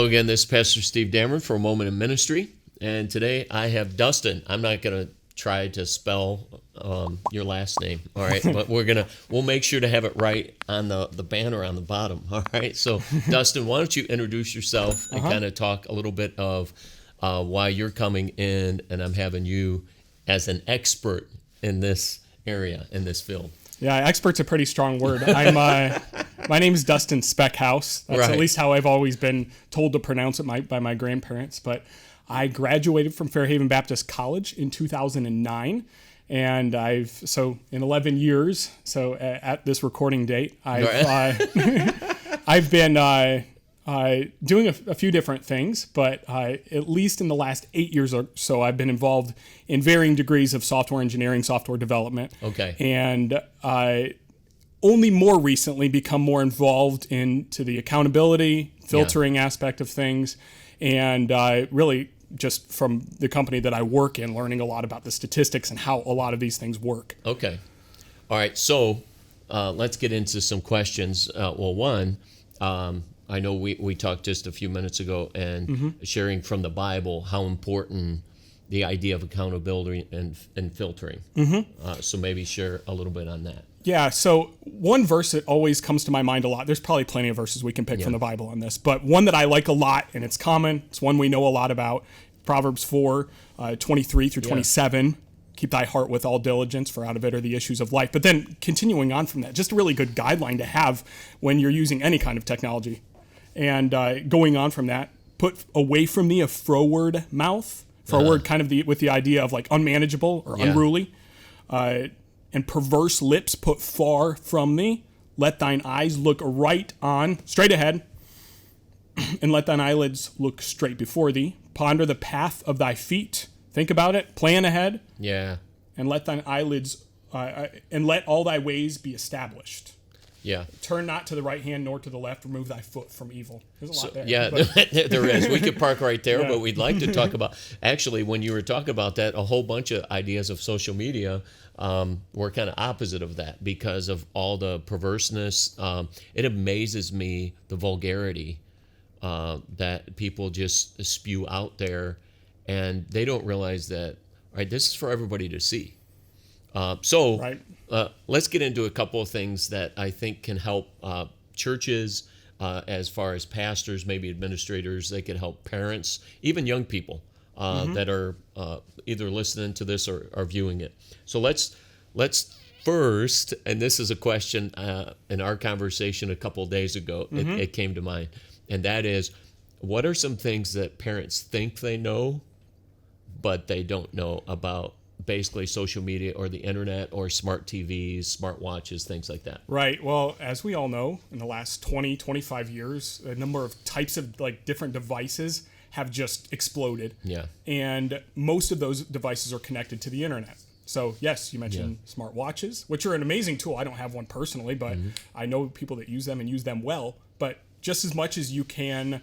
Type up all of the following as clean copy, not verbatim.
Hello again, this is Pastor Steve Dameron for A Moment in Ministry, and today I have Dustin. I'm not going to try to spell your last name, all right, but we'll make sure to have it right on the banner on the bottom, all right? So, Dustin, why don't you introduce yourself and kind of talk a little bit of why you're coming in, and I'm having you as an expert in this area, in this field. Yeah, expert's a pretty strong word. My name is Dustin Speckhals. That's at least how I've always been told to pronounce it by my grandparents. But I graduated from Fairhaven Baptist College in 2009, and in 11 years, at this recording date, I've been doing a few different things, but at least in the last 8 years or so, I've been involved in varying degrees of software engineering, software development. Okay. And I only more recently become more involved into the accountability, filtering aspect of things, and really just from the company that I work in, learning a lot about the statistics and how a lot of these things work. Okay. All right. So let's get into some questions. One, I know we talked just a few minutes ago and sharing from the Bible how important the idea of accountability and filtering. So maybe share a little bit on that. Yeah, so one verse that always comes to my mind a lot, there's probably plenty of verses we can pick from the Bible on this, but one that I like a lot, and it's common, it's one we know a lot about, Proverbs 4, 23 through 27. Keep thy heart with all diligence, for out of it are the issues of life. But then continuing on from that, just a really good guideline to have when you're using any kind of technology. And going on from that, put away from thee a froward mouth. Froward kind of with the idea of like unmanageable or unruly. And perverse lips put far from thee. Let thine eyes look straight ahead, and let thine eyelids look straight before thee. Ponder the path of thy feet. Think about it. Plan ahead. Yeah. And let thine eyelids, and let all thy ways be established. Yeah. Turn not to the right hand nor to the left. Remove thy foot from evil. There's a lot there. Yeah, there is. We could park right there, but we'd like to talk about, actually, when you were talking about that, a whole bunch of ideas of social media were kind of opposite of that because of all the perverseness. It amazes me, the vulgarity that people just spew out there, and they don't realize that, right, this is for everybody to see. Let's get into a couple of things that I think can help churches as far as pastors, maybe administrators. They could help parents, even young people that are either listening to this or are viewing it. So let's first, and this is a question in our conversation a couple of days ago, it came to mind, and that is, what are some things that parents think they know, but they don't know about basically social media or the internet or smart TVs, smart watches, things like that? Right. Well, as we all know, in the last 20, 25 years, a number of types of different devices have just exploded. Yeah. And most of those devices are connected to the internet. So yes, you mentioned smart watches, which are an amazing tool. I don't have one personally, but I know people that use them and use them well. But just as much as you can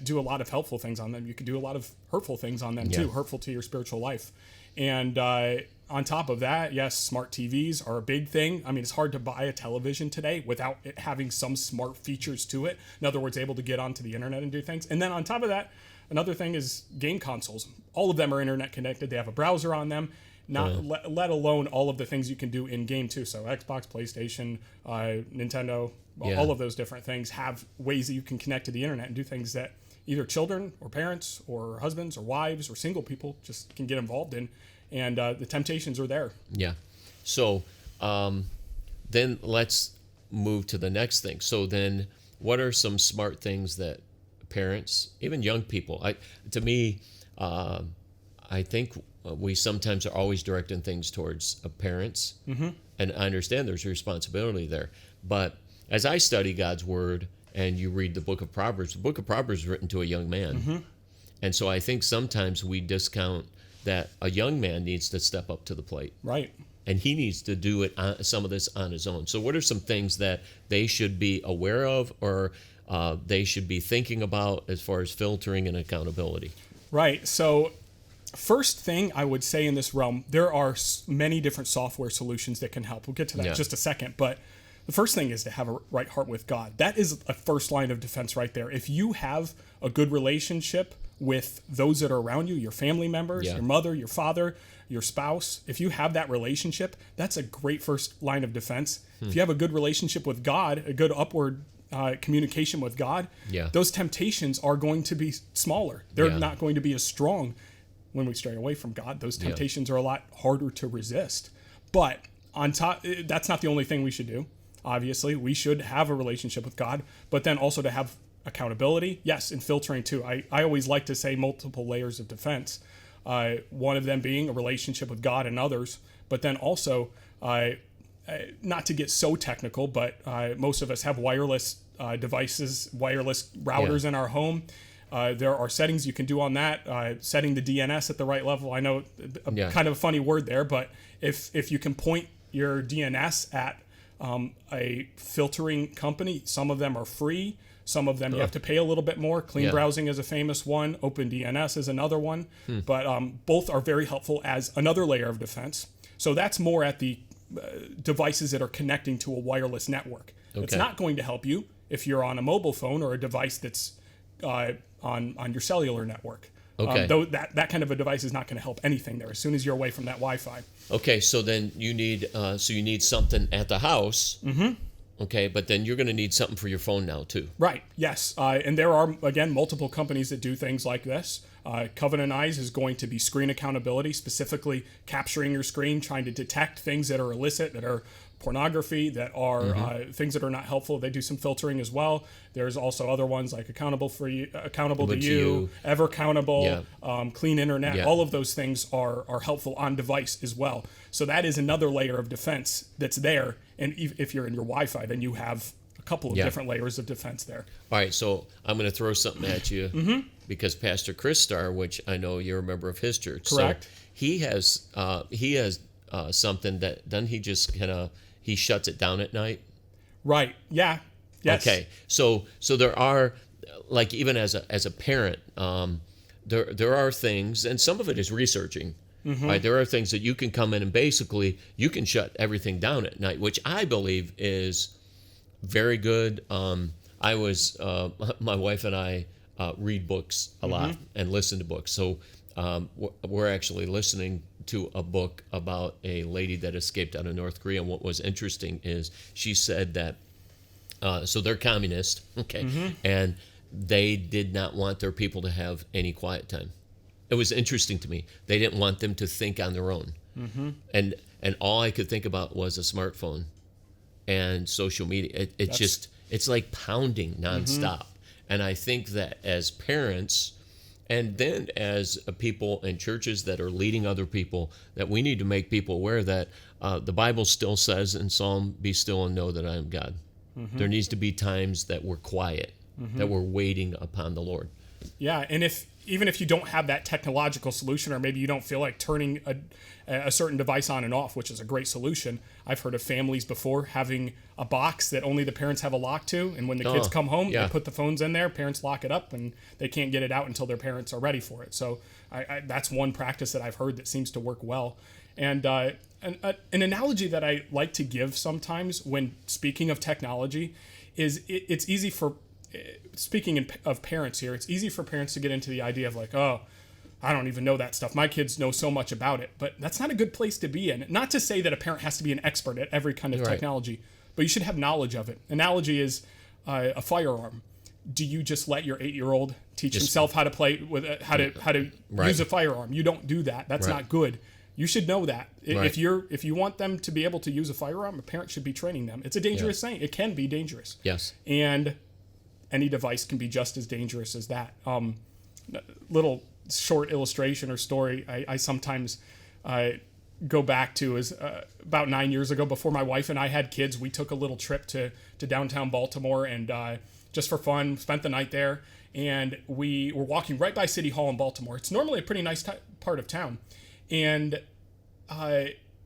do a lot of helpful things on them, you can do a lot of hurtful things on them too, hurtful to your spiritual life. And on top of that, yes, smart TVs are a big thing. I mean, it's hard to buy a television today without it having some smart features to it. In other words, able to get onto the internet and do things. And then on top of that, another thing is game consoles. All of them are internet connected. They have a browser on them, let alone all of the things you can do in game too. So Xbox, PlayStation, Nintendo, all of those different things have ways that you can connect to the internet and do things that either children or parents or husbands or wives or single people just can get involved in. And the temptations are there. Yeah. So then let's move to the next thing. So then what are some smart things that parents, even young people, I think we sometimes are always directing things towards parents. And I understand there's a responsibility there. But as I study God's Word and you read the book of Proverbs is written to a young man. And so I think sometimes we discount that a young man needs to step up to the plate. Right. And he needs to do it some of this on his own. So what are some things that they should be aware of or they should be thinking about as far as filtering and accountability? Right. So first thing I would say in this realm, there are many different software solutions that can help. We'll get to that in just a second. But The first thing is to have a right heart with God. That is a first line of defense right there. If you have a good relationship with those that are around you, your family members, your mother, your father, your spouse, if you have that relationship, that's a great first line of defense. If you have a good relationship with God, a good upward communication with God, those temptations are going to be smaller. They're not going to be as strong when we stray away from God. Those temptations are a lot harder to resist. But on top, that's not the only thing we should do. Obviously, we should have a relationship with God, but then also to have accountability. Yes, and filtering too. I always like to say multiple layers of defense. One of them being a relationship with God and others, but then also, not to get so technical, but most of us have wireless devices, wireless routers in our home. There are settings you can do on that, setting the DNS at the right level. I know kind of a funny word there, but if you can point your DNS at a filtering company, some of them are free. Some of them you have to pay a little bit more. Clean Browsing is a famous one. OpenDNS is another one. But both are very helpful as another layer of defense. So that's more at the devices that are connecting to a wireless network. It's not going to help you if you're on a mobile phone or a device that's on your cellular network. Though that kind of a device is not going to help anything there as soon as you're away from that Wi-Fi. Okay, so then you need something at the house. Okay, but then you're going to need something for your phone now too. Right. Yes. And there are, again, multiple companies that do things like this. Covenant Eyes is going to be screen accountability, specifically capturing your screen, trying to detect things that are illicit, that are pornography, that are things that are not helpful. They do some filtering as well. There's also other ones like Accountable to You, Ever Countable, Clean Internet. All of those things are helpful on device as well. So that is another layer of defense that's there. And if you're in your Wi-Fi, then you have a couple of different layers of defense there. All right, so I'm going to throw something at you because Pastor Chris Starr, which I know you're a member of his church, correct? So he has something that then he just he shuts it down at night. Right. Yeah. Yes. Okay. So there are, like, even as a parent, there are things, and some of it is researching. Right? There are things that you can come in and basically you can shut everything down at night, which I believe is very good. My wife and I read books a lot and listen to books. So we're actually listening to a book about a lady that escaped out of North Korea. And what was interesting is she said that, so they're communist, and they did not want their people to have any quiet time. It was interesting to me. They didn't want them to think on their own. And all I could think about was a smartphone and social media. It's like pounding nonstop. And I think that as parents, and then as people in churches that are leading other people, that we need to make people aware that the Bible still says in Psalm, "Be still and know that I am God." There needs to be times that we're quiet, that we're waiting upon the Lord. Yeah, and even if you don't have that technological solution, or maybe you don't feel like turning a certain device on and off, which is a great solution. I've heard of families before having a box that only the parents have a lock to, and when the kids come home, they put the phones in there, parents lock it up, and they can't get it out until their parents are ready for it. So that's one practice that I've heard that seems to work well. And an analogy that I like to give sometimes when speaking of technology is it's easy for, speaking of parents here, it's easy for parents to get into the idea of like, oh, I don't even know that stuff. My kids know so much about it. But that's not a good place to be in. Not to say that a parent has to be an expert at every kind of technology, but you should have knowledge of it. Analogy is a firearm. Do you just let your 8-year-old teach himself how to play with how to use a firearm? You don't do that. That's not good. You should know that. If you want them to be able to use a firearm, a parent should be training them. It's a dangerous thing. It can be dangerous. Yes. And any device can be just as dangerous as that. Little short illustration or story I sometimes go back to is about 9 years ago, before my wife and I had kids, we took a little trip to downtown Baltimore, and just for fun, spent the night there. And we were walking right by City Hall in Baltimore. It's normally a pretty nice part of town. And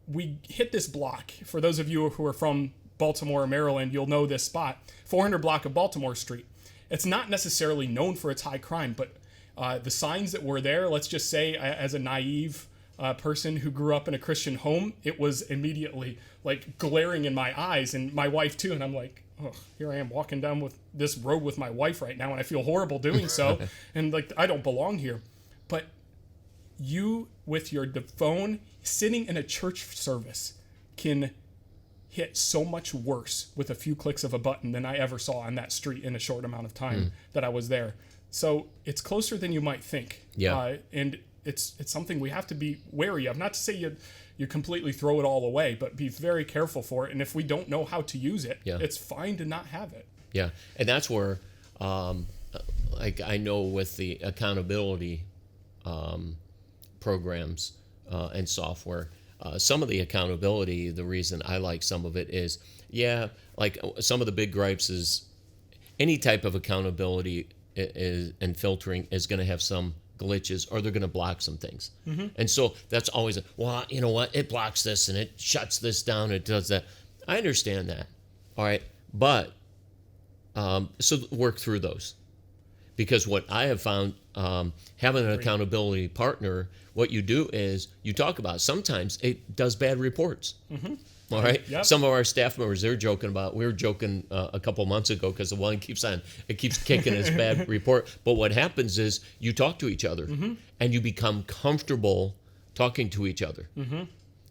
we hit this block. For those of you who are from Baltimore or Maryland, you'll know this spot, 400 block of Baltimore Street. It's not necessarily known for its high crime, but the signs that were there, let's just say as a naive person who grew up in a Christian home, it was immediately like glaring in my eyes, and my wife too. And I'm like, oh, here I am walking down with this road with my wife right now, and I feel horrible doing so. And like, I don't belong here. But you, with your phone, sitting in a church service, can hit so much worse with a few clicks of a button than I ever saw on that street in a short amount of time that I was there. So it's closer than you might think. Yeah. And it's something we have to be wary of. Not to say you completely throw it all away, but be very careful for it. And if we don't know how to use it, it's fine to not have it. Yeah. And that's where, like I know with the accountability programs and software, some of the accountability, the reason I like some of it is, like some of the big gripes is any type of accountability and filtering is going to have some glitches, or they're going to block some things. And so that's always, well, you know what, it blocks this and it shuts this down, it does that. I understand that. All right. But so work through those. Because what I have found, having an accountability partner, what you do is you talk about, sometimes it does bad reports. All right. Yep. Some of our staff members, we were joking a couple months ago, because the one keeps kicking his bad report. But what happens is you talk to each other and you become comfortable talking to each other.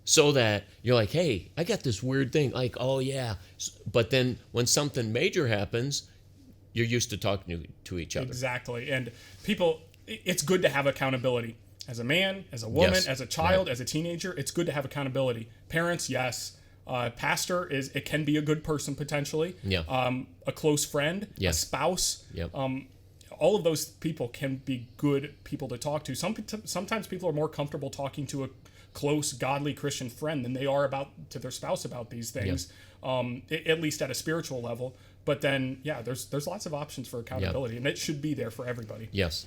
So that you're like, hey, I got this weird thing. Like, oh yeah. But then when something major happens, you're used to talking to each other. Exactly. And people, it's good to have accountability. As a man, as a woman, as a child, as a teenager, it's good to have accountability. Parents, yes. Pastor it can be a good person potentially. A close friend, a spouse. All of those people can be good people to talk to. Sometimes people are more comfortable talking to a close, godly Christian friend than they are to their spouse about these things. At least at a spiritual level. But then, there's lots of options for accountability, and it should be there for everybody. Yes.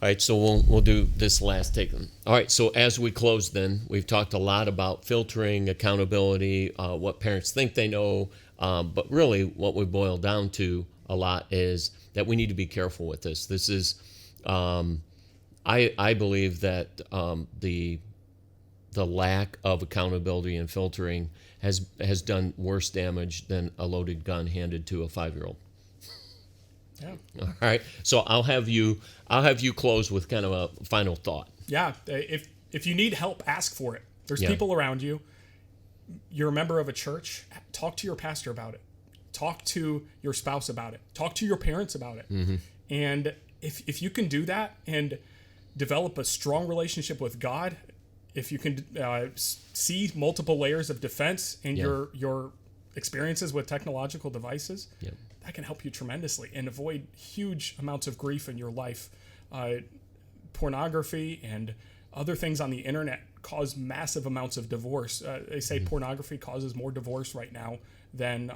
All right, so we'll do this last take. All right, so as we close then, we've talked a lot about filtering, accountability, what parents think they know, but really what we boil down to a lot is that we need to be careful with this. This is, I believe that the lack of accountability and filtering has done worse damage than a loaded gun handed to a 5-year-old. Yeah. All right. So I'll have you close with kind of a final thought. Yeah. If you need help, ask for it. There's people around you. You're a member of a church. Talk to your pastor about it. Talk to your spouse about it. Talk to your parents about it. And if you can do that and develop a strong relationship with God, if you can see multiple layers of defense in your experiences with technological devices, that can help you tremendously and avoid huge amounts of grief in your life. Pornography and other things on the internet cause massive amounts of divorce. They say pornography causes more divorce right now than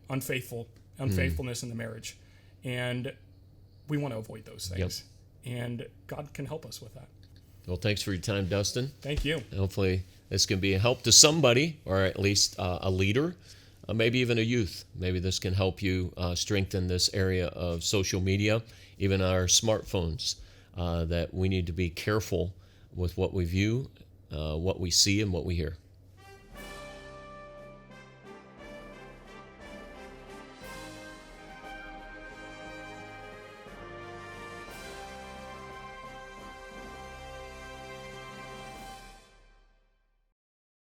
unfaithfulness in the marriage. And we want to avoid those things. And God can help us with that. Well, thanks for your time, Dustin. Thank you. Hopefully this can be a help to somebody, or at least a leader, maybe even a youth. Maybe this can help you strengthen this area of social media, even our smartphones, that we need to be careful with what we view, what we see, and what we hear.